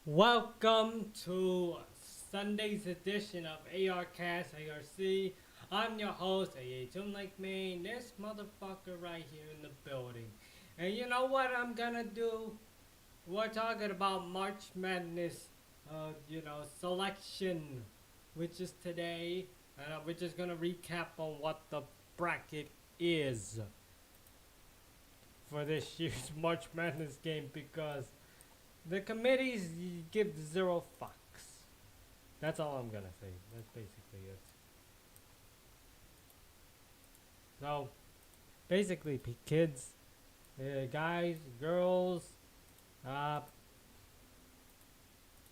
Welcome to Sunday's edition of ARcast ARC. I'm your host, Toon Link Main. This motherfucker right here in the building. And you know what I'm gonna do? We're talking about March Madness, selection, which is today. And we're just gonna recap on what the bracket is for this year's March Madness game because the committees give zero fucks. That's all I'm gonna say. That's basically it. So, basically, kids, guys, girls, uh,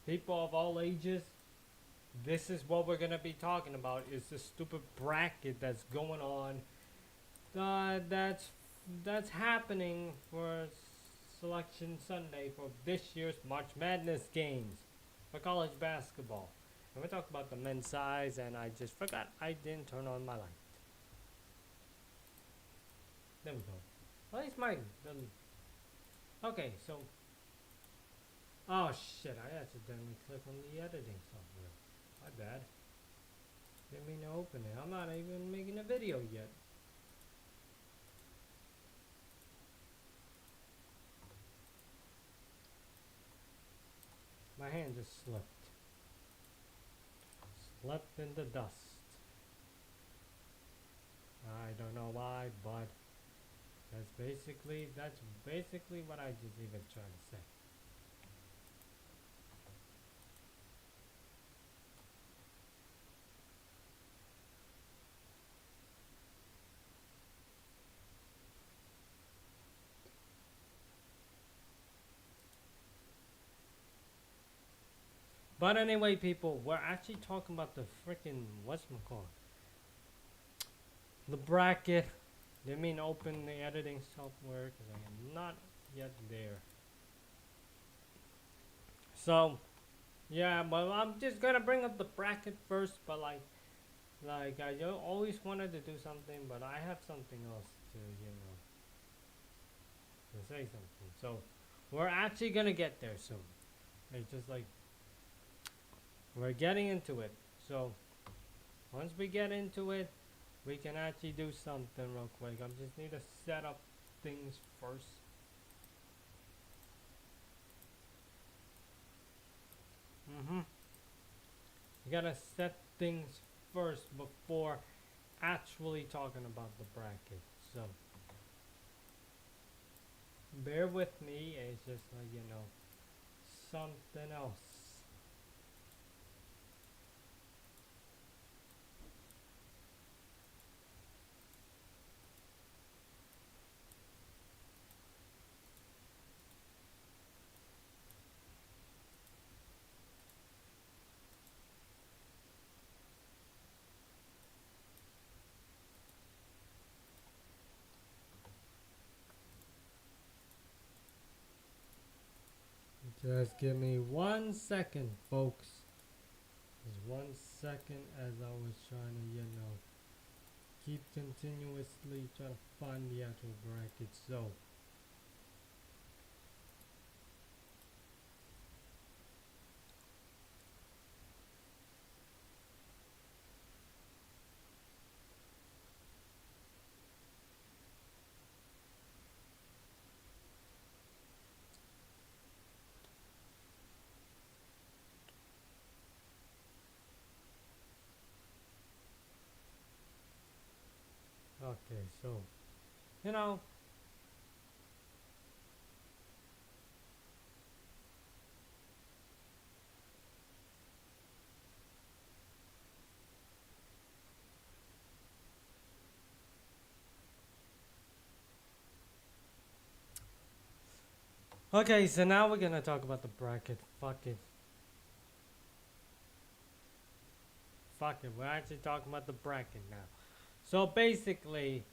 people of all ages, this is what we're gonna be talking about. Is the stupid bracket that's going on. That's happening for Selection Sunday for this year's March Madness games for college basketball. And we talked about the men's size, and I just forgot I didn't turn on my light. There we go. At least mine. Okay, so. Oh shit, I accidentally clicked on the editing software. My bad. Didn't mean to open it. I'm not even making a video yet. My hand just slipped. Slipped in the dust. I don't know why, but that's basically what I just even trying to say. But anyway, people, we're actually talking about the freaking whatchamacallit. The bracket. Let me open the editing software because I am not yet there. So, yeah, but I'm just gonna bring up the bracket first. But like I always wanted to do something, but I have something else to to say something. So, we're actually gonna get there soon. It's just like we're getting into it. So, once we get into it, we can actually do something real quick. I just need to set up things first. You gotta set things first before actually talking about the bracket. So, bear with me. It's just like, something else. Just give me 1 second, folks. Just 1 second as I was trying to, keep continuously trying to find the actual bracket. So, okay, so, you know, okay, so now we're gonna talk about the bracket. Fuck it. Fuck it. We're actually talking about the bracket now. So basically,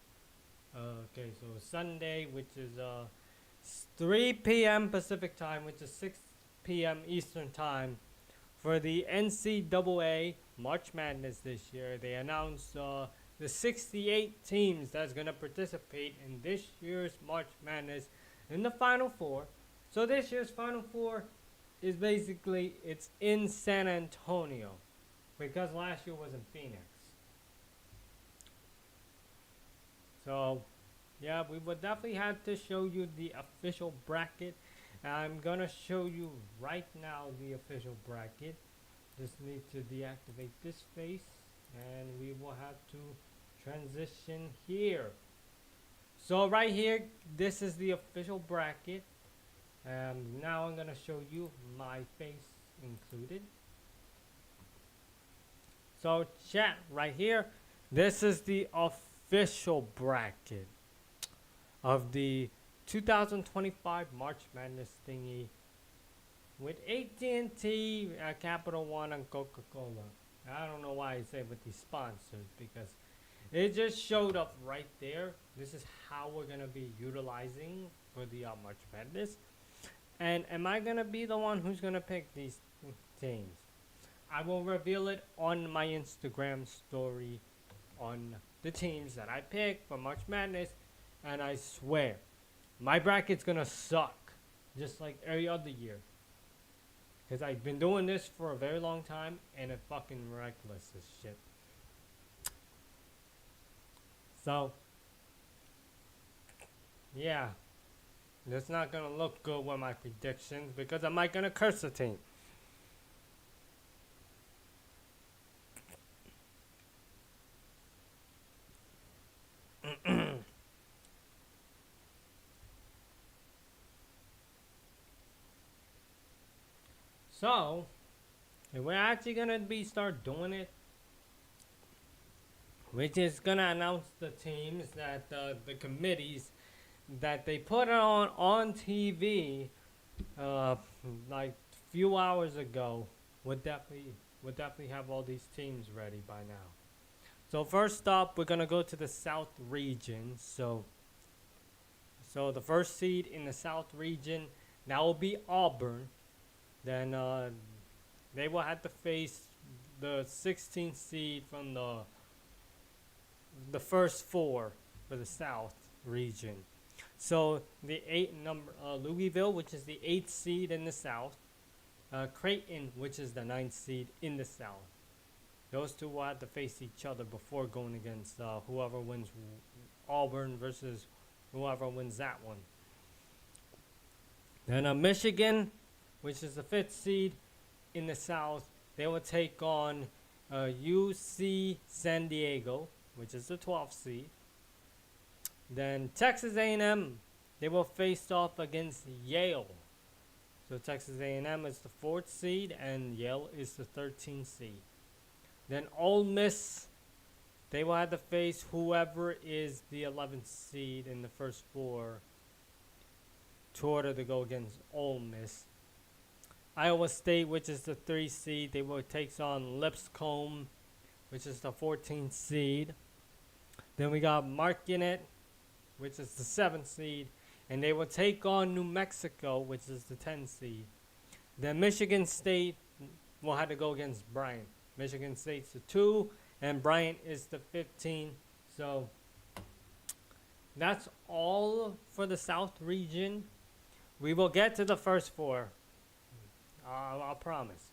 okay, so Sunday, which is 3 p.m. Pacific time, which is 6 p.m. Eastern time, for the NCAA March Madness this year. They announced the 68 teams that's gonna participate in this year's March Madness in the Final Four. So this year's Final Four is basically it's in San Antonio because last year was in Phoenix. So yeah, we would definitely have to show you the official bracket. I'm gonna show you right now the official bracket. Just need to deactivate this face and we will have to transition here. So right here, this is the official bracket. Now I'm gonna show you my face included. So chat right here, this is the official bracket of the 2025 March Madness thingy with AT&T, Capital One, and Coca-Cola. I don't know why I say with these sponsors because it just showed up right there. This is how we're gonna be utilizing for the March Madness. And am I gonna be the one who's gonna pick these teams? I will reveal it on my Instagram story on the teams that I pick for March Madness, and I swear, my bracket's gonna suck, just like every other year. Because I've been doing this for a very long time, and it's fucking reckless as shit. So, yeah. It's not gonna look good with my predictions, because I might gonna curse a team. So, if we're actually gonna start doing it, which is gonna announce the teams that the committees that they put on TV, like few hours ago, would definitely have all these teams ready by now. So first up, we're gonna go to the South region. So the first seed in the South region, that will be Auburn. Then they will have to face the 16th seed from the first four for the South region. So the Louisville, which is the 8th seed in the South, Creighton, which is the 9th seed in the South. Those two will have to face each other before going against whoever wins Auburn versus whoever wins that one. Then Michigan, which is the 5th seed in the South, they will take on UC San Diego, which is the 12th seed. Then Texas A&M, they will face off against Yale. So Texas A&M is the 4th seed and Yale is the 13th seed. Then Ole Miss, they will have to face whoever is the 11th seed in the first four in order to go against Ole Miss. Iowa State, which is the 3rd seed, they will take on Lipscomb, which is the 14th seed. Then we got Marquette, which is the 7th seed, and they will take on New Mexico, which is the 10th seed. Then Michigan State will have to go against Bryant. Michigan State's the 2, and Bryant is the 15. So that's all for the South region. We will get to the first four. I'll promise.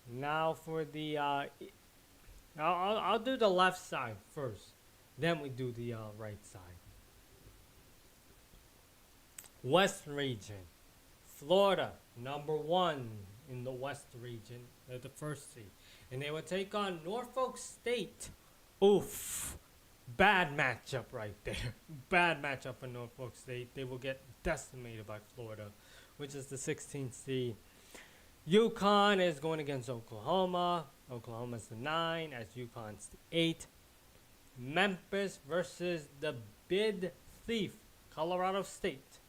Now for the I'll do the left side first. Then we do the right side. West region. Florida, number 1 in the West region. They're the 1st seed. And they will take on Norfolk State. Oof. Bad matchup right there. Bad matchup for Norfolk State. They will get decimated by Florida, which is the 16th seed. UConn is going against Oklahoma. Oklahoma's the 9, as UConn's the 8. Memphis versus the bid thief, Colorado State.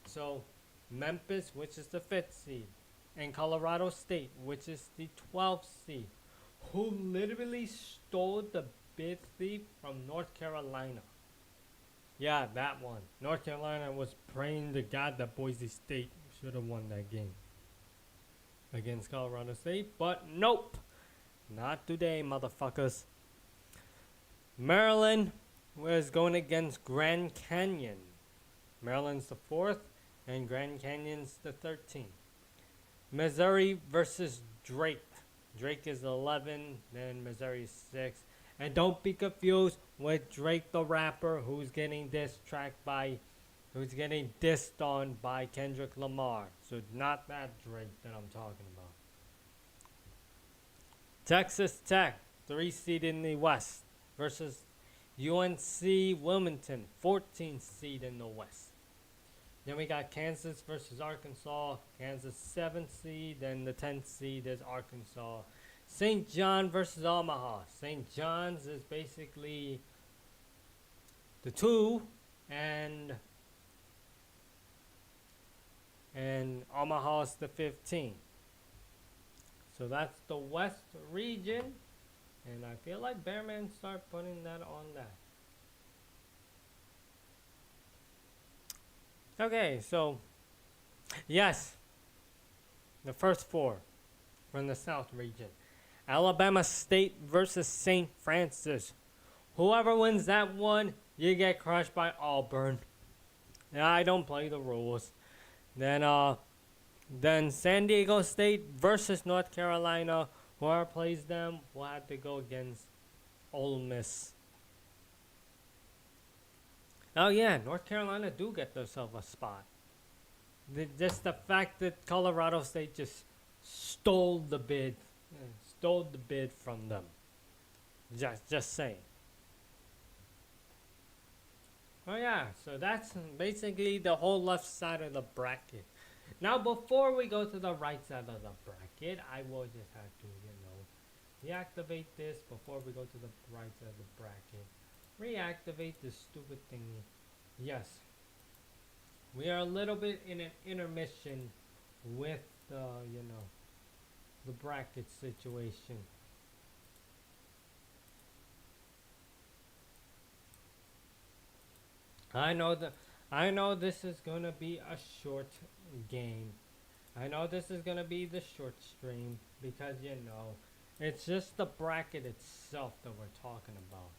So Memphis, which is the 5th seed, and Colorado State, which is the 12th seed, who literally stole the bid thief from North Carolina. Yeah, that one. North Carolina was praying to God that Boise State should have won that game against Colorado State, but nope. Not today, motherfuckers. Maryland was going against Grand Canyon. Maryland's the 4th, and Grand Canyon's the 13th. Missouri versus Drake. Drake is 11, then Missouri is 6. And don't be confused with Drake the rapper who's getting who's getting dissed on by Kendrick Lamar. So not that Drake that I'm talking about. Texas Tech, 3 seed in the West, versus UNC Wilmington, 14 seed in the West. Then we got Kansas versus Arkansas. Kansas 7th seed, then the 10th seed is Arkansas. St. John versus Omaha. St. John's is basically the 2 and Omaha's the 15. So that's the West region, and I feel like Bearman start putting that on that. Okay, so yes, the first 4 from the South region. Alabama State versus St. Francis. Whoever wins that one, you get crushed by Auburn. Yeah, I don't play the rules. Then San Diego State versus North Carolina. Whoever plays them will have to go against Ole Miss. Oh yeah, North Carolina do get themselves a spot. Just the fact that Colorado State just stole the bid from them. Just saying. Oh yeah, so that's basically the whole left side of the bracket. Now before we go to the right side of the bracket, I will just have to, deactivate this before we go to the right side of the bracket. Reactivate this stupid thingy. Yes. We are a little bit in an intermission with the, the bracket situation. I know this is gonna be a short game. I know this is gonna be the short stream because it's just the bracket itself that we're talking about.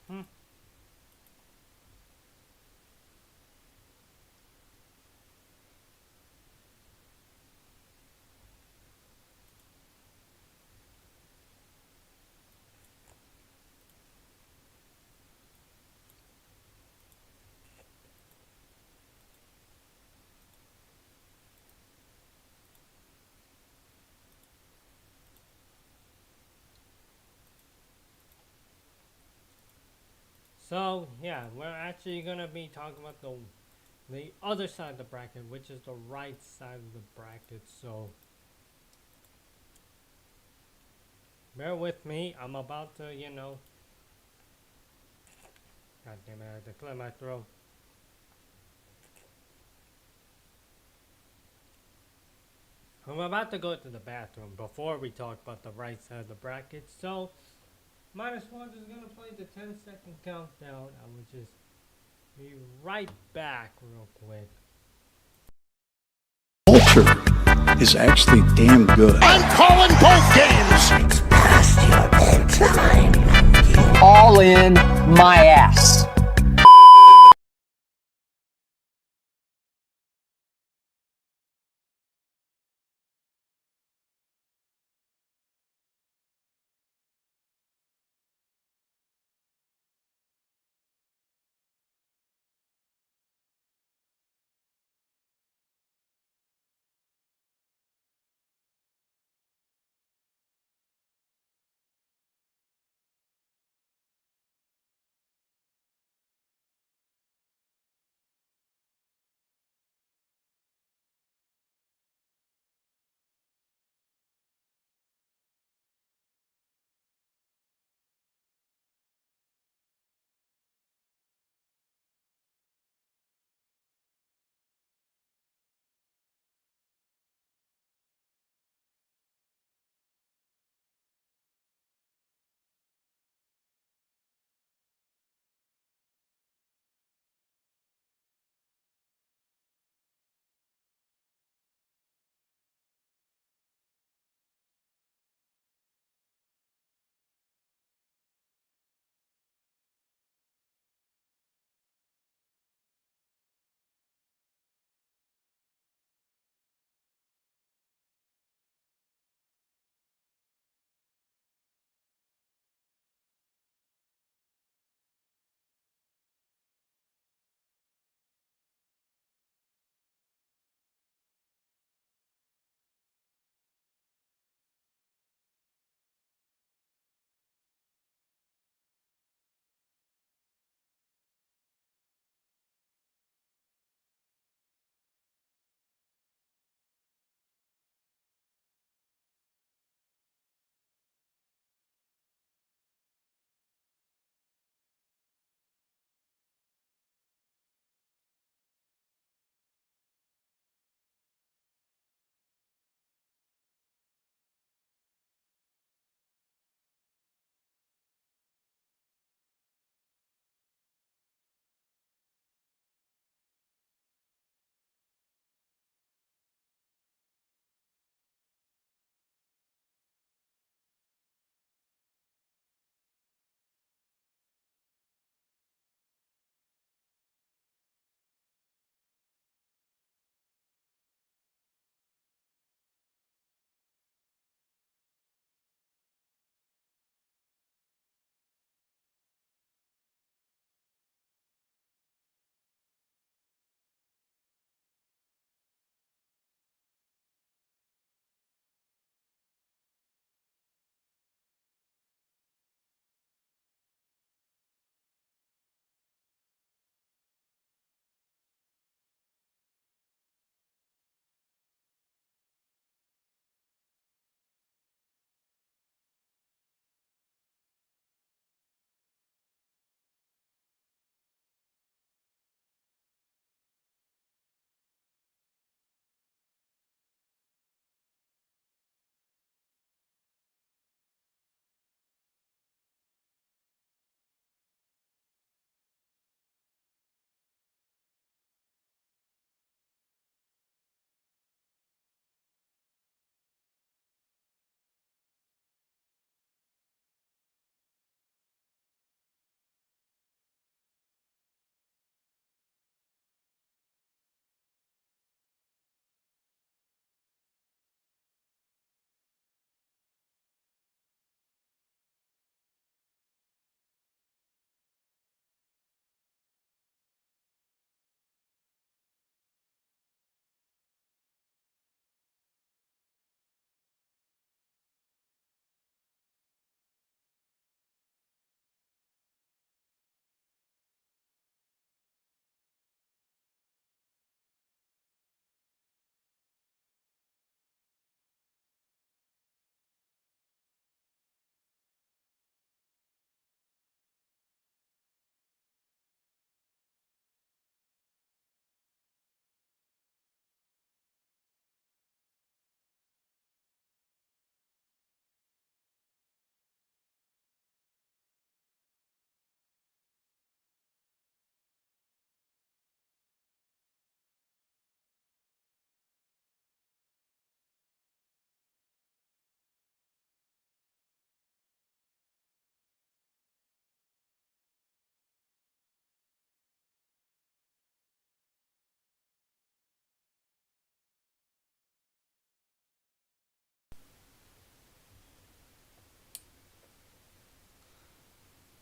Mm-hmm. So yeah, we're actually gonna be talking about the other side of the bracket, which is the right side of the bracket. So bear with me. I'm about to, God damn it, I had to clear my throat. I'm about to go to the bathroom before we talk about the right side of the bracket. So minus one is gonna play the 10-second countdown. I will just be right back real quick. Culture is actually damn good. I'm calling both games. It's past your bedtime. All in my ass.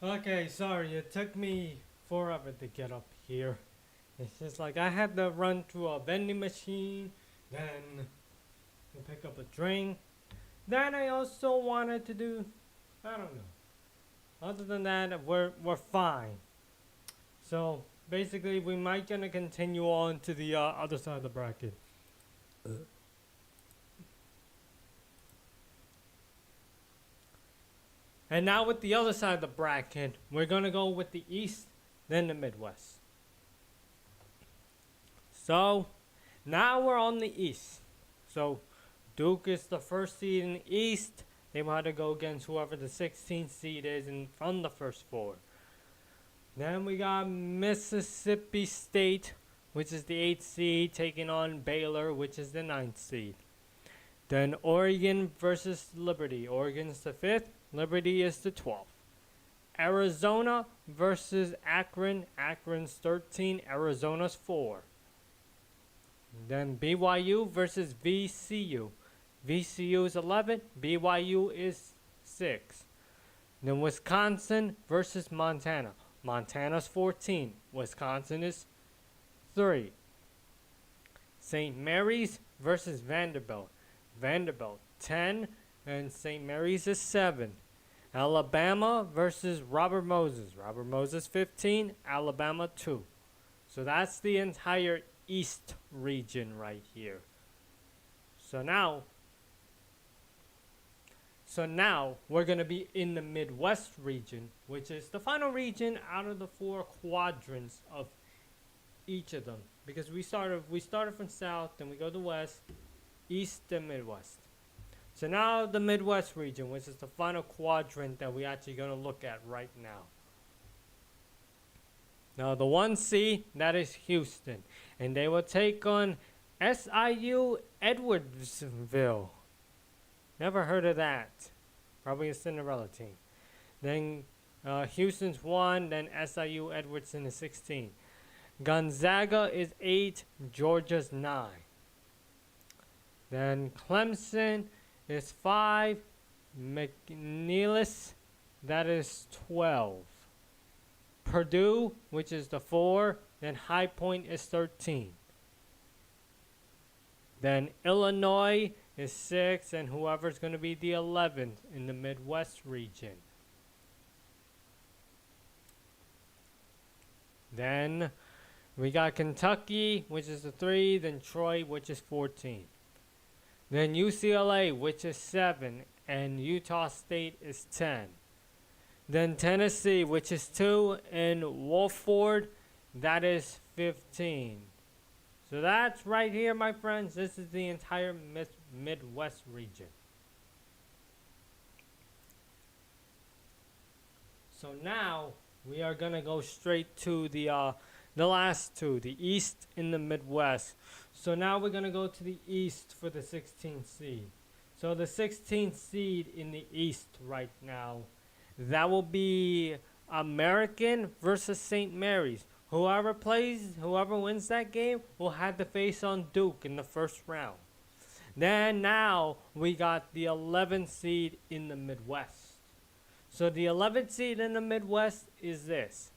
Okay, sorry, it took me forever to get up here. It's just like I had to run to a vending machine, then to pick up a drink. Then I also wanted to do, I don't know. Other than that, we're fine. So basically, we might gonna continue on to the other side of the bracket. And now with the other side of the bracket, we're gonna go with the East, then the Midwest. So now we're on the East. So Duke is the first seed in the East. They will have to go against whoever the 16th seed is from the first four. Then we got Mississippi State, which is the 8th seed, taking on Baylor, which is the 9th seed. Then Oregon versus Liberty. Oregon's the 5th, Liberty is the 12th. Arizona versus Akron. Akron's 13, Arizona's 4. Then BYU versus VCU. VCU is 11, BYU is 6. Then Wisconsin versus Montana. Montana's 14, Wisconsin is 3. St. Mary's versus Vanderbilt. Vanderbilt 10 and St. Mary's is 7. Alabama versus Robert Moses. Robert Moses 15, Alabama 2. So that's the entire East region right here. So now we're going to be in the Midwest region, which is the final region out of the 4 quadrants of each of them. Because we started from south, then we go to west, east, and Midwest. So now the Midwest region, which is the final quadrant that we're actually going to look at right now. Now the 1C, that is Houston. And they will take on SIU Edwardsville. Never heard of that. Probably a Cinderella team. Then Houston's 1, then SIU Edwardson is 16. Gonzaga is 8, Georgia's 9. Then Clemson is 5, McNeilus, that is 12. Purdue, which is the 4, then High Point is 13. Then Illinois is 6, and whoever's going to be the 11th in the Midwest region. Then we got Kentucky, which is the 3, then Troy, which is 14. Then UCLA, which is 7, and Utah State is 10. Then Tennessee, which is 2, and Wofford, that is 15. So that's right here, my friends. This is the entire Midwest region. So now we are going to go straight to the last two, the East and the Midwest. So now we're going to go to the East for the 16th seed. So the 16th seed in the East right now, that will be American versus St. Mary's. Whoever wins that game will have to face on Duke in the first round. Then now we got the 11th seed in the Midwest. So the 11th seed in the Midwest is this: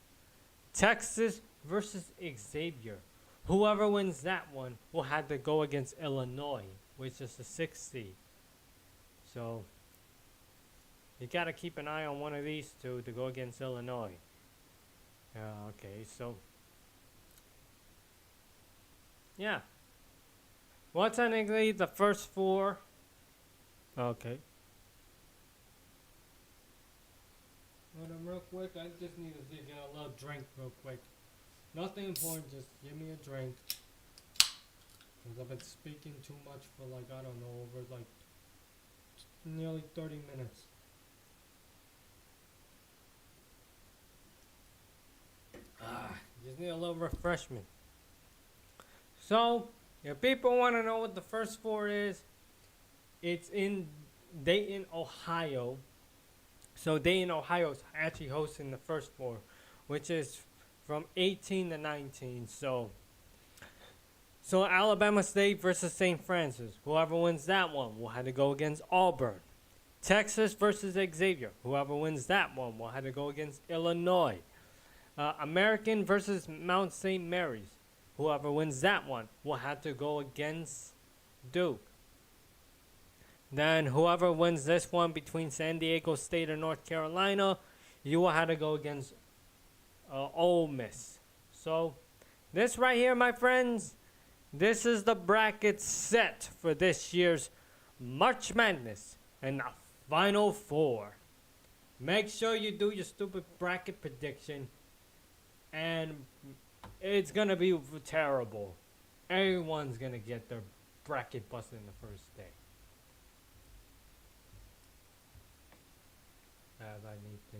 Texas versus Xavier. Whoever wins that one will have to go against Illinois, which is the 6th seed. So you got to keep an eye on one of these two to go against Illinois. Okay, so yeah. Well, technically the first 4. Okay. Hold on real quick. I just need to get a little drink real quick. Nothing important. Just give me a drink. Because I've been speaking too much for I don't know, over nearly 30 minutes. Just need a little refreshment. So, if people want to know what the first 4 is, it's in Dayton, Ohio. So Dayton, Ohio is actually hosting the first 4, which is from 18 to 19. So Alabama State versus St. Francis. Whoever wins that one will have to go against Auburn. Texas versus Xavier. Whoever wins that one will have to go against Illinois. American versus Mount St. Mary's. Whoever wins that one will have to go against Duke. Then whoever wins this one between San Diego State and North Carolina, you will have to go against Ole Miss. So this right here, my friends, this is the bracket set for this year's March Madness and the Final Four. Make sure you do your stupid bracket prediction, and it's gonna be terrible. Everyone's gonna get their bracket busted in the first day. I need to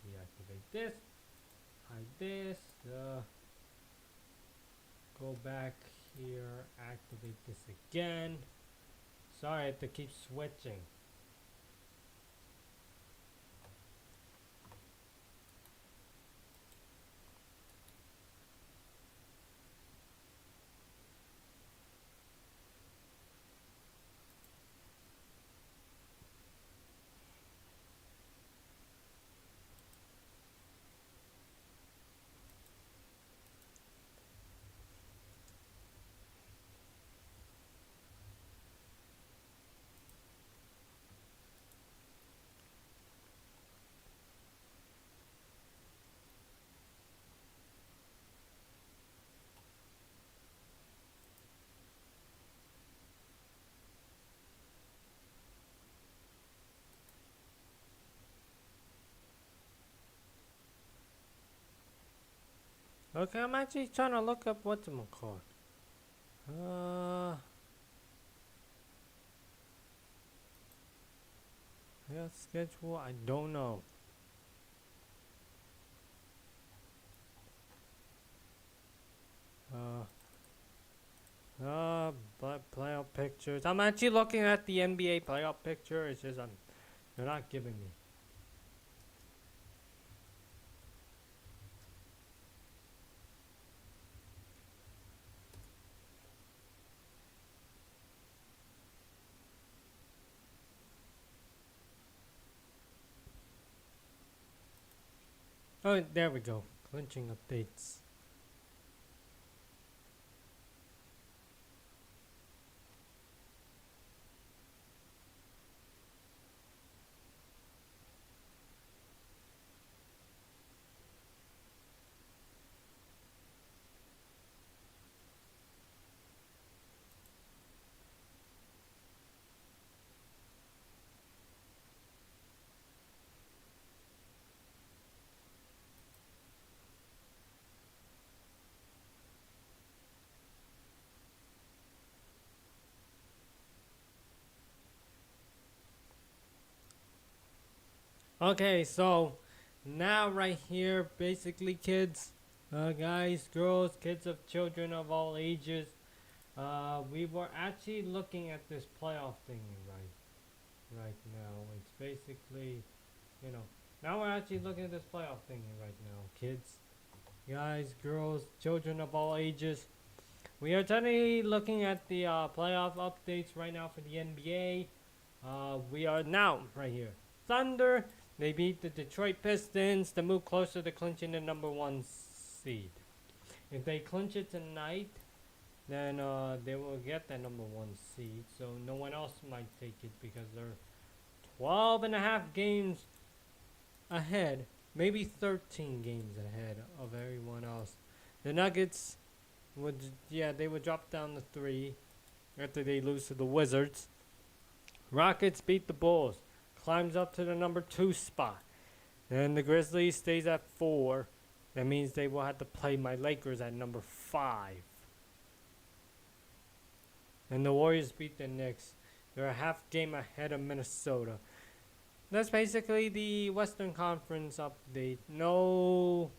deactivate this, hide this, go back here, activate this again. Sorry, I have to keep switching. Okay, I'm actually trying to look up whatchamacallit. Yeah, schedule, I don't know. Playoff pictures. I'm actually looking at the NBA playoff picture. It's just they're not giving me. Oh, there we go. Clinching updates. Okay, so now right here, basically, kids, guys, girls, kids of children of all ages, we were actually looking at this playoff thing right now. It's basically, now we're actually looking at this playoff thing right now, kids, guys, girls, children of all ages. We are technically looking at the playoff updates right now for the NBA. We are now right here. Thunder. They beat the Detroit Pistons to move closer to clinching the #1 seed. If they clinch it tonight, then they will get that #1 seed. So no one else might take it because they're 12.5 games ahead, maybe 13 games ahead of everyone else. The Nuggets they would drop down to 3 after they lose to the Wizards. Rockets beat the Bulls. Climbs up to the #2 spot. Then the Grizzlies stays at 4. That means they will have to play my Lakers at #5. And the Warriors beat the Knicks. They're a half game ahead of Minnesota. That's basically the Western Conference update. No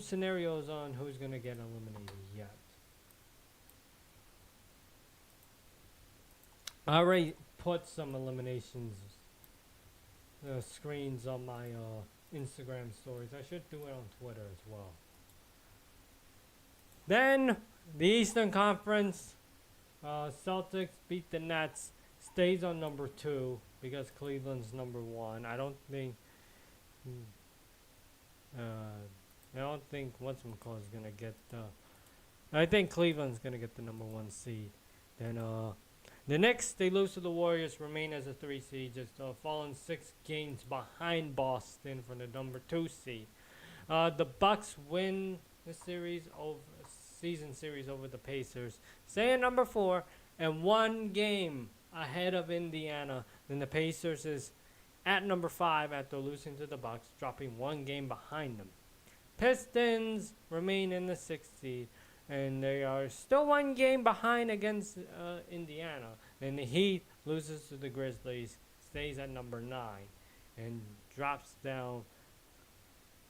scenarios on who's gonna get eliminated yet. I already put some eliminations screens on my Instagram stories. I should do it on Twitter as well. Then the Eastern Conference. Celtics beat the Nets, stays on number 2 because Cleveland's number 1. I don't think. I don't think whatchamacallit is gonna get the. I think Cleveland's gonna get the number 1 seed. Then the Knicks, they lose to the Warriors, remain as a 3 seed, just falling 6 games behind Boston for the number 2 seed. The Bucks win the season series over the Pacers, stay at number 4 and 1 game ahead of Indiana. Then the Pacers is at number 5 after losing to the Bucks, dropping 1 game behind them. Pistons remain in the 6th seed, and they are still 1 game behind against Indiana. Then the Heat loses to the Grizzlies, stays at number 9, and drops down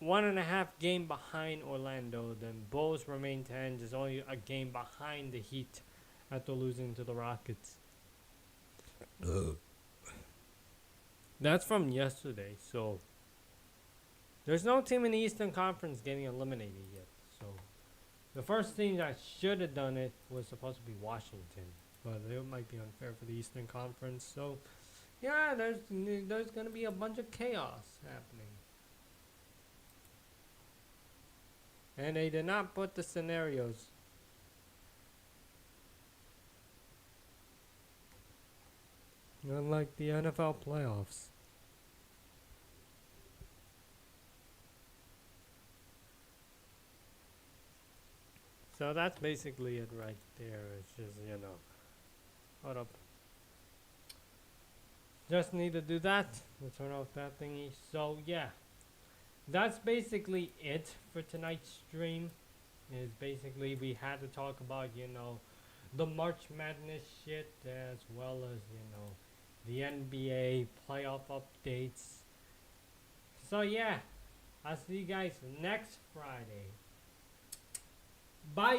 1.5 game behind Orlando. Then Bulls remain 10, just only a game behind the Heat after losing to the Rockets. That's from yesterday, so there's no team in the Eastern Conference getting eliminated yet. So the first team that should have done it was supposed to be Washington, but it might be unfair for the Eastern Conference. So yeah, there's gonna be a bunch of chaos happening. And they did not put the scenarios. Unlike the NFL playoffs. So that's basically it right there. It's just, hold up. Just need to do that. We'll turn off that thingy. So yeah, that's basically it for tonight's stream. Is basically we had to talk about, the March Madness shit, as well as, the NBA playoff updates. So yeah, I'll see you guys next Friday. Bye.